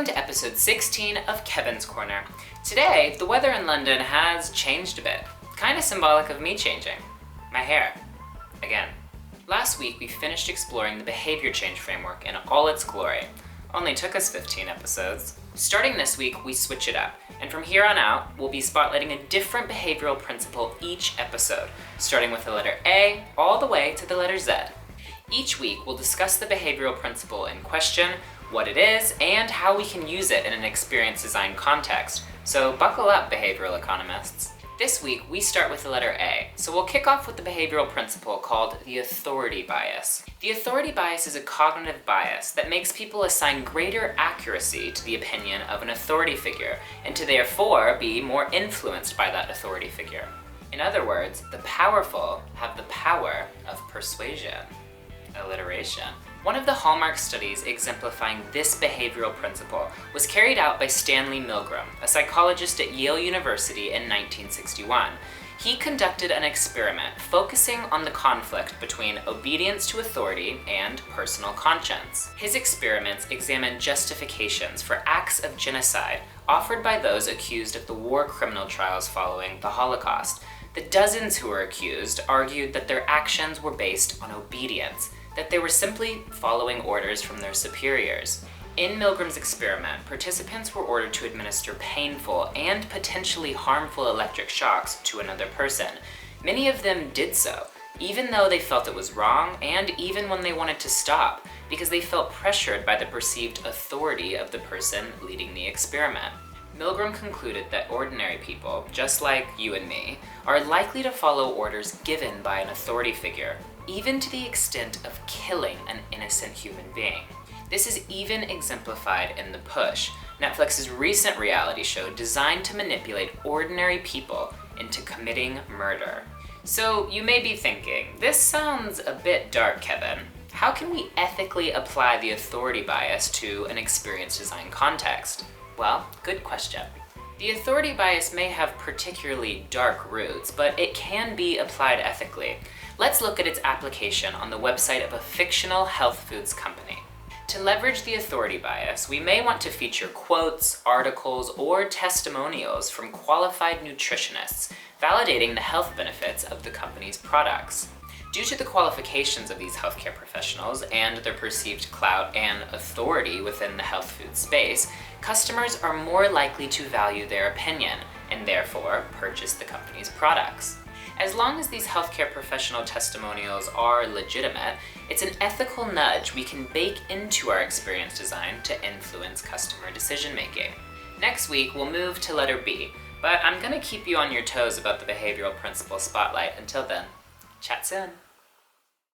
Welcome to episode 16 of Kevin's Corner. Today, the weather in London has changed a bit. Kind of symbolic of me changing. My hair. Again. Last week, we finished exploring the behavior change framework in all its glory. Only took us 15 episodes. Starting this week, we switch it up, and from here on out, we'll be spotlighting a different behavioral principle each episode, starting with the letter A all the way to the letter Z. Each week, we'll discuss the behavioral principle in question, what it is, and how we can use it in an experience design context. So buckle up, behavioral economists. This week, we start with the letter A, so we'll kick off with the behavioral principle called the authority bias. The authority bias is a cognitive bias that makes people assign greater accuracy to the opinion of an authority figure, and to therefore be more influenced by that authority figure. In other words, the powerful have the power of persuasion. Alliteration. One of the hallmark studies exemplifying this behavioral principle was carried out by Stanley Milgram, a psychologist at Yale University in 1961. He conducted an experiment focusing on the conflict between obedience to authority and personal conscience. His experiments examined justifications for acts of genocide offered by those accused of the war criminal trials following the Holocaust. The dozens who were accused argued that their actions were based on obedience, that they were simply following orders from their superiors. In Milgram's experiment, participants were ordered to administer painful and potentially harmful electric shocks to another person. Many of them did so, even though they felt it was wrong, and even when they wanted to stop, because they felt pressured by the perceived authority of the person leading the experiment. Milgram concluded that ordinary people, just like you and me, are likely to follow orders given by an authority figure, even to the extent of killing an innocent human being. This is even exemplified in The Push, Netflix's recent reality show designed to manipulate ordinary people into committing murder. So you may be thinking, this sounds a bit dark, Kevin. How can we ethically apply the authority bias to an experience design context? Well, good question. The authority bias may have particularly dark roots, but it can be applied ethically. Let's look at its application on the website of a fictional health foods company. To leverage the authority bias, we may want to feature quotes, articles, or testimonials from qualified nutritionists validating the health benefits of the company's products. Due to the qualifications of these healthcare professionals and their perceived clout and authority within the health food space, customers are more likely to value their opinion and therefore purchase the company's products. As long as these healthcare professional testimonials are legitimate, it's an ethical nudge we can bake into our experience design to influence customer decision making. Next week, we'll move to letter B, but I'm gonna keep you on your toes about the behavioral principle spotlight until then. Chat soon.